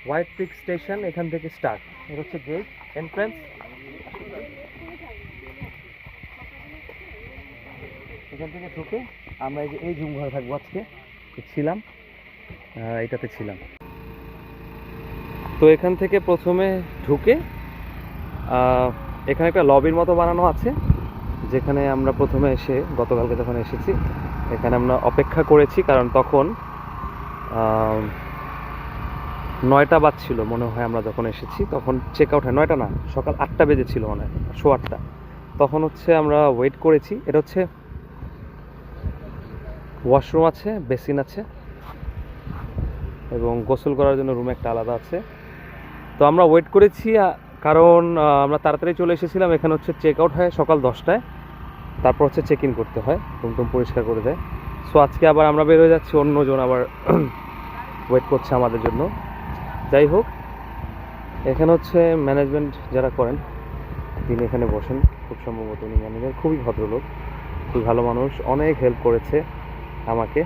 White pick station এখান থেকে start. এটা হচ্ছে গেট এন্ট্রান্স। এখান থেকে ঢুকে আমরা এই জুম ঘরে থাকবো আজকে। ছিলাম এটাতে ছিলাম। তো এখান থেকে প্রথমে ঢুকে এখানে একটা লবির মতো বানানো আছে, যেখানে আমরা প্রথমে এসে গতকালকে যখন এসেছি এখানে আমরা অপেক্ষা করেছি, কারণ তখন 9টা বাজছিল মনে হয়। আমরা যখন এসেছি তখন চেক আউট হয় 9টা না, সকাল 8টা বেজেছিল মনে হয়, 8:15। তখন হচ্ছে আমরা ওয়েট করেছি। এটা হচ্ছে ওয়াশরুম আছে, বেসিন আছে এবং গোসল করার জন্য রুম একটা আলাদা আছে। তো আমরা ওয়েট করেছি কারণ আমরা তাড়াতাড়ি চলে এসেছিলাম। এখানে হচ্ছে চেক আউট হয় সকাল 10টায়, তারপর হচ্ছে চেক ইন করতে হয়, রুম টুম পরিষ্কার করে দেয়। সো আজকে আবার আমরা বের হয়ে যাচ্ছি, অন্যজন আবার ওয়েট করছে আমাদের জন্য। যাই হোক, এখানে হচ্ছে ম্যানেজমেন্ট যারা করেন তিনি এখানে বসেন, খুব সম্ভবত উনি ম্যানেজার। খুবই ভদ্রলোক, খুবই ভালো মানুষ, অনেক হেল্প করেছে আমাকে।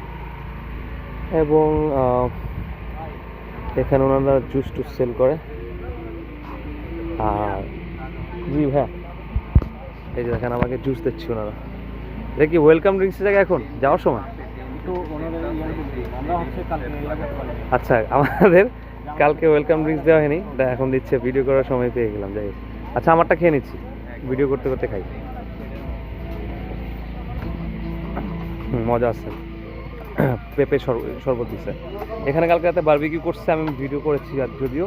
এবং এখানে ওনারা জুস টুস সেল করে। আর জি হ্যাঁ, এই যে দেখেন আমাকে জুস দিচ্ছে ওনারা। এটা কি ওয়েলকাম ড্রিঙ্কস জায়গা এখন যাওয়ার সময়? আচ্ছা, আমাদের কালকে ওয়েলকাম ড্রিঙ্কস দেওয়া হয়নি, এটা এখন দিচ্ছে, ভিডিও করার সময় পেয়ে গেলাম। যাই হোক, আচ্ছা আমারটা খেয়ে নিচ্ছি, ভিডিও করতে করতে খাই। মজা আছে। পেঁপে শরবত দিচ্ছে। এখানে কালকে রাতে বারবিকিউ করছে, আমি ভিডিও করেছি। আর যদিও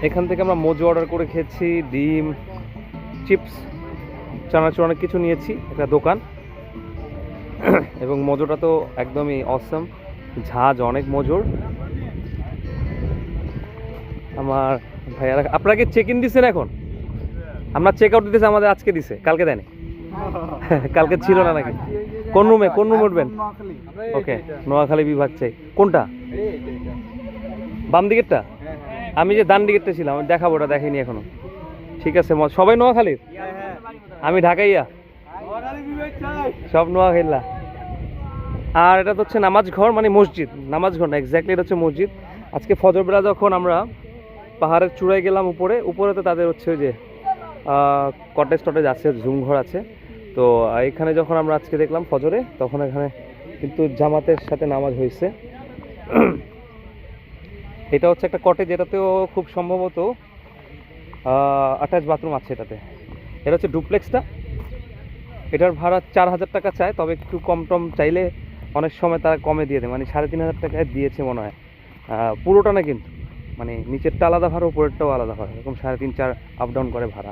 এখান থেকে আমরা মোজো অর্ডার করে খেয়েছি, ডিম, চিপস, চানাচুর, অনেক কিছু নিয়েছি। একটা দোকান এবং মোজোটা তো একদমই অসম, ঝাঁজ অনেক মোজোর। আমার ভাইয়ারা, আপনারা কি চেক ইন দিচ্ছেন এখন? আমরা চেক আউট দিতেছি, আমাদের আজকে দিছে, কালকে দেয়নি। কালকে ছিল না নাকি? কোন রুমে উঠবেন? ওকে, নোয়াখালী বিভাগ চাই। কোনটা? বাম দিকেরটা? আমি যে ডান দিকেরটা ছিলাম, আমি দেখাবো, ওটা দেখিনি এখনো। ঠিক আছে, সবাই নোয়াখালীর? আমি ঢাকাইয়া, সব নোয়াখালীলা। আর এটা তো হচ্ছে নামাজ ঘর, মানে মসজিদ, নামাজ ঘর না এক্স্যাক্টলি, এটা হচ্ছে মসজিদ। আজকে ফজরবেলা যখন আমরা পাহাড়ের চূড়ায় গেলাম উপরে তো তাদের হচ্ছে ওই যে কটেজ টটেজ আছে, ঝুম ঘর আছে। তো এখানে যখন আমরা আজকে দেখলাম ফজরে, তখন এখানে কিন্তু জামাতের সাথে নামাজ হয়েছে। এটা হচ্ছে একটা কটেজ, এটাতেও খুব সম্ভবত অ্যাটাচ বাথরুম আছে এটাতে। এটা হচ্ছে ডুপ্লেক্সটা। এটার ভাড়া 4,000 টাকা চায়, তবে একটু কম টম চাইলে অনেক সময় তারা কমে দিয়ে দেয়। মানে 3,500 টাকায় দিয়েছে মনে হয়, পুরোটা না কিন্তু, মানে নিচেরটা আলাদা ভাড়া, উপরেরটাও আলাদা ভাড়া, এরকম 3.5-4 আপ ডাউন করে ভাড়া।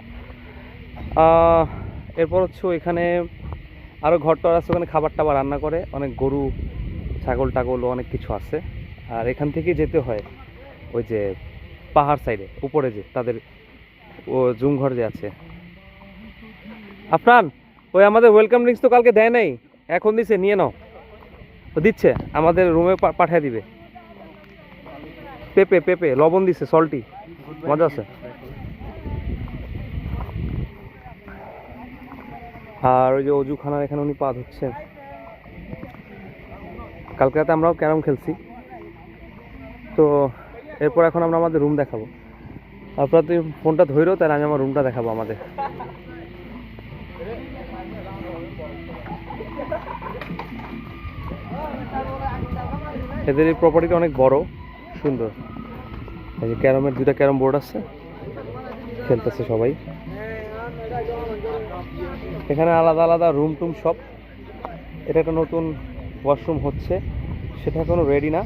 এরপর হচ্ছে এখানে আরও ঘরটর আছে, ওখানে খাবার টাবার রান্না করে, অনেক গরু ছাগল টাগল অনেক কিছু আছে। আর এখান থেকে যেতে হয় ওই যে পাহাড় সাইডে উপরে, যে তাদের ও জুম ঘর যে আছে। আফরান, ওই আমাদের ওয়েলকাম ড্রিঙ্কস তো কালকে দেয় নাই, এখন দিচ্ছে, নিয়ে নাও। তো দিচ্ছে, আমাদের রুমে পাঠিয়ে দিবে। পেঁপে লবণ দিচ্ছে, সল্টি, মজা আছে। আর ওই যে অজুখানার এখানে উনি পা ধুচ্ছেন। কালকে রাতে আমরাও ক্যারাম খেলছি। তো এরপর এখন আমরা আমাদের রুম দেখাবো। আপনারা তুই ফোনটা ধরো, তাহলে আমি আমার রুমটা দেখাবো আমাদের। এদের এই প্রপার্টিটা অনেক বড়, সুন্দর। এই যে ক্যারামের 2টা ক্যারাম বোর্ড আছে, খেলতেছে সবাই। এখানে আলাদা আলাদা রুম টুম সব। এটা একটা নতুন ওয়াশরুম হচ্ছে, সেটা এখনো রেডি না।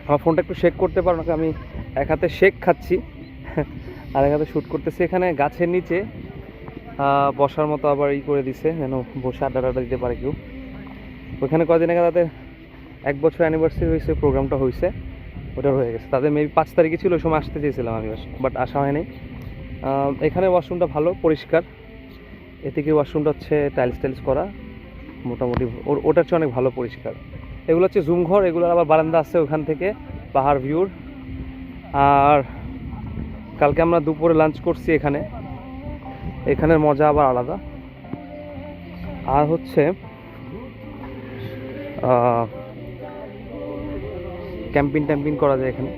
আমার ফোনটা একটু শেক করতে পারো নাকি? আমি এক হাতে শেক খাচ্ছি আর এক হাতে শ্যুট করতেছি। এখানে গাছের নিচে বসার মতো আবার করে দিছে, যেন বসে আড্ডা দিতে পারে কেউ। ওইখানে কদিন আগে তাদের 1 বছর অ্যানিভার্সারি হয়েছে, প্রোগ্রামটা হয়েছে, ওটা হয়ে গেছে। তাদের মেবি 5 তারিখে ছিল, ওই সময় আসতে চেয়েছিলাম আমি, বাট আসা হয়নি। এখানে ওয়াশরুমটা ভালো, পরিষ্কার। এদিকে ওয়াশরুমটা হচ্ছে টাইলস করা, মোটামুটি ওটার চেয়ে অনেক ভালো পরিষ্কার। এগুলো হচ্ছে জুম ঘর, এগুলোর আবার বারান্দা আছে ওখান থেকে পাহাড় ভিউর। আর কালকে আমরা দুপুরে লাঞ্চ করছি এখানে, এখানের মজা আবার আলাদা। আর হচ্ছে ক্যাম্পিং করা যায় এখানে।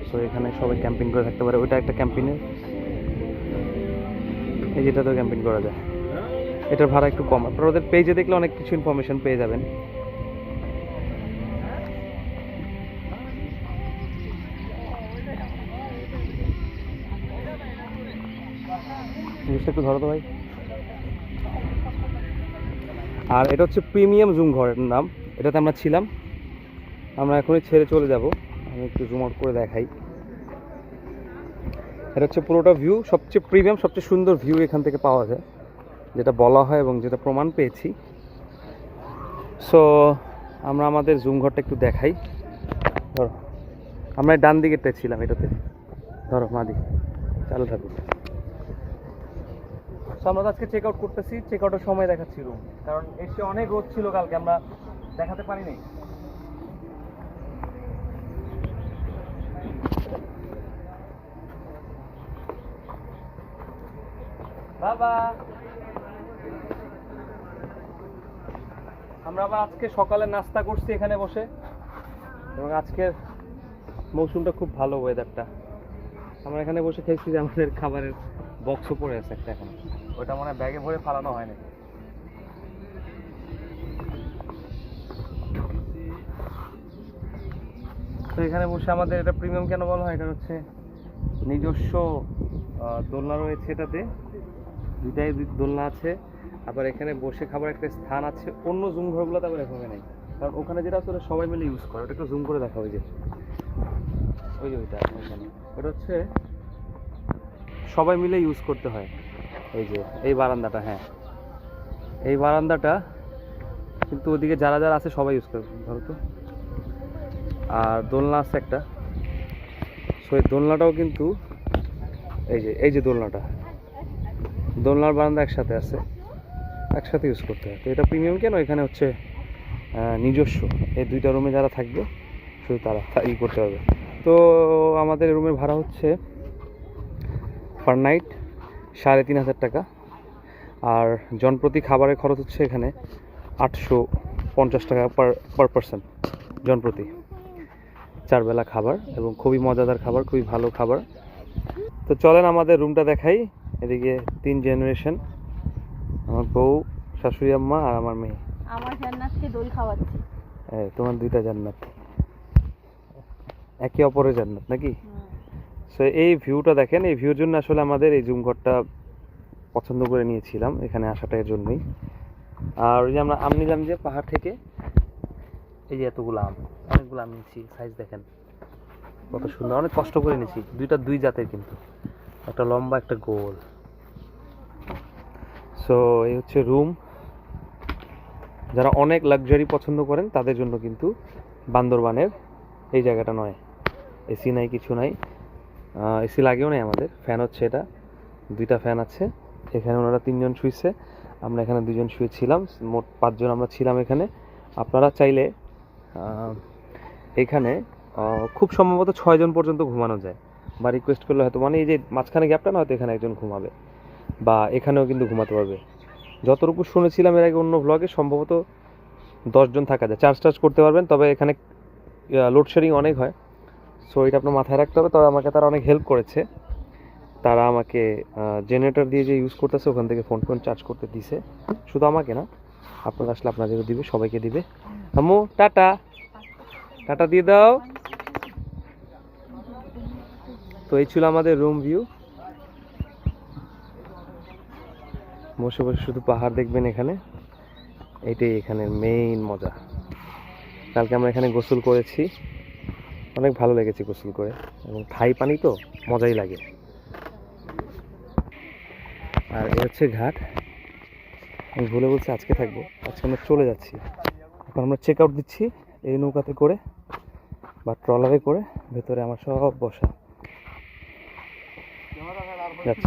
সো এখানে সবাই ক্যাম্পিং করে থাকতে পারে। ওইটা একটা ক্যাম্পিংয়ের, এই যেটাতেও ক্যাম্পিং করা যায়। এটার ভাড়া একটু কম। আপনারা ওদের পেজে দেখলে অনেক কিছু ইনফরমেশন পেয়ে যাবেন। জিনিসটা একটু ধরো তো ভাই। আর এটা হচ্ছে প্রিমিয়াম জুম ঘরের নাম। এটাতে আমরা ছিলাম, আমরা এখনই ছেড়ে চলে যাব। আমি একটু জুম আউট করে দেখাই। এটা হচ্ছে পুরোটা ভিউ, সবচেয়ে প্রিমিয়াম, সবচেয়ে সুন্দর ভিউ এখান থেকে পাওয়া যায়, যেটা বলা হয় এবং যেটা প্রমাণ পেয়েছি। সো আমরা আমাদের জুম ঘরটা একটু দেখাই। ধরো, আমরা ডান দিকেরটায় ছিলাম এটাতে। ধরো মাদি, চালু থাকুক। সো আমরা আজকে চেক আউট করতেছি। চেক আউটের সময় দেখাচ্ছি রুম, কারণ এসে অনেক রোদ ছিল কালকে, আমরা দেখাতে পারিনি। বাবা, আমরা আবার আজকে সকালে নাস্তা করছি এখানে বসে, এবং আজকের মৌসুমটা খুব ভালো, ওয়েদারটা। আমরা এখানে বসে খেয়েছি যে আমাদের খাবারের বক্সও পড়ে আছে একটা এখন, ওটা মনে হয় ব্যাগে ভরে ফালানো হয়নি। তো এখানে বসে আমাদের এটা প্রিমিয়াম কেন বলা হয়, এটা হচ্ছে নিজস্ব দোলনা রয়েছে, এটাতে দুইটাই দোলনা আছে। আবার এখানে বসে খাবার একটা স্থান আছে। অন্য জুম ঘরগুলোতে আবার এভাবে নেই, কারণ ওখানে যেটা আছে ওটা সবাই মিলে ইউজ করে। ওটা একটু জুম করে দেখা, ওই যে ওইটা ওইখানে, ওটা হচ্ছে সবাই মিলে ইউজ করতে হয়। এই যে এই বারান্দাটা, হ্যাঁ এই বারান্দাটা কিন্তু ওদিকে যারা যারা আছে সবাই ইউজ করে। ধরো তো, আর দোলনা আছে একটা। সো এই দোলনাটাও কিন্তু এই যে দোলনার বারান্দা একসাথে আছে, একসাথে ইউজ করতে হয়। তো এটা প্রিমিয়াম কেন, এখানে হচ্ছে নিজস্ব। এই দুইটা রুমে যারা থাকবে শুধু তারা করতে হবে। তো আমাদের রুমের ভাড়া হচ্ছে পার নাইট 3,500 টাকা। আর জনপ্রতি খাবারের খরচ হচ্ছে এখানে 850 টাকা পার পারসন জনপ্রতি। 4 বেলা খাবার, এবং খুবই মজাদার খাবার, খুবই ভালো খাবার। তো চলেন আমাদের রুমটা দেখাই। এদিকে 3 জেনারেশন, আমার বউ, শাশুড়ি আম্মা আর আমার মেয়ে। আমার জান্নাতকে দোল খাওয়াচ্ছে। তোমার 2টা জান্নাত, একে অপরের জান্নাত নাকি? সো এই ভিউটা দেখেন। এই ভিউর জন্য আসলে আমাদের এই জুম ঘরটা পছন্দ করে নিয়েছিলাম, এখানে আসাটা এর জন্যই। আর ওই যে আমরা আম নিলাম যে পাহাড় থেকে, এই যে এতগুলো আম, অনেকগুলো আম নিয়েছি। সাইজ দেখেন কত সুন্দর, অনেক কষ্ট করে নিয়েছি। দুই জাতের কিন্তু, একটা লম্বা একটা গোল। সো এই হচ্ছে রুম। যারা অনেক লাক্সারি পছন্দ করেন তাদের জন্য কিন্তু বান্দরবানের এই জায়গাটা নয়। এসি নাই, কিছু নাই, এসি লাগেও নাই আমাদের। ফ্যান হচ্ছে এটা, 2টা ফ্যান আছে। এখানে ওনারা 3 জন শুয়েছে, আমরা এখানে 2 জন শুয়েছিলাম। মোট 5 জন আমরা ছিলাম এখানে। আপনারা চাইলে এখানে খুব সম্ভবত 6 জন পর্যন্ত ঘুমানো যায়, বা রিকোয়েস্ট করলে হয়তো, মানে এই যে মাঝখানে গ্যাপটা না, হয়তো এখানে একজন ঘুমাবে, বা এখানেও কিন্তু ঘুমাতে পারবে। যতটুকু শুনেছিলাম এর আগে অন্য ভ্লগে, সম্ভবত 10 জন থাকা যায়। চার্জ করতে পারবেন, তবে এখানে লোডশেডিং অনেক হয়। সো এটা আপনার মাথায় রাখতে হবে। তবে আমাকে তারা অনেক হেল্প করেছে। তারা আমাকে জেনারেটর দিয়ে যে ইউজ করতেছে ওখান থেকে ফোন চার্জ করতে দিছে। শুধু আমাকে না, আপনারা আসলে আপনাদেরও দিবে, সবাইকে দিবে। আম্মু টাটা, টাটা দিয়ে দাও। তো এই ছিল আমাদের রুম ভিউ। বসে বসে শুধু পাহাড় দেখবেন এখানে, এইটাই এখানের মেইন মজা। কালকে আমরা এখানে গোসল করেছি, অনেক ভালো লেগেছে গোসল করে, এবং থাই পানি তো মজাই লাগে। আর এই হচ্ছে ঘাট। আমি ভুলে বলছি আজকে থাকবো, আজকে আমরা চলে যাচ্ছি। এখন আমরা চেক আউট দিচ্ছি এই নৌকাতে করে বা ট্রলারে করে। ভেতরে আমার সব বসা, যাচ্ছি।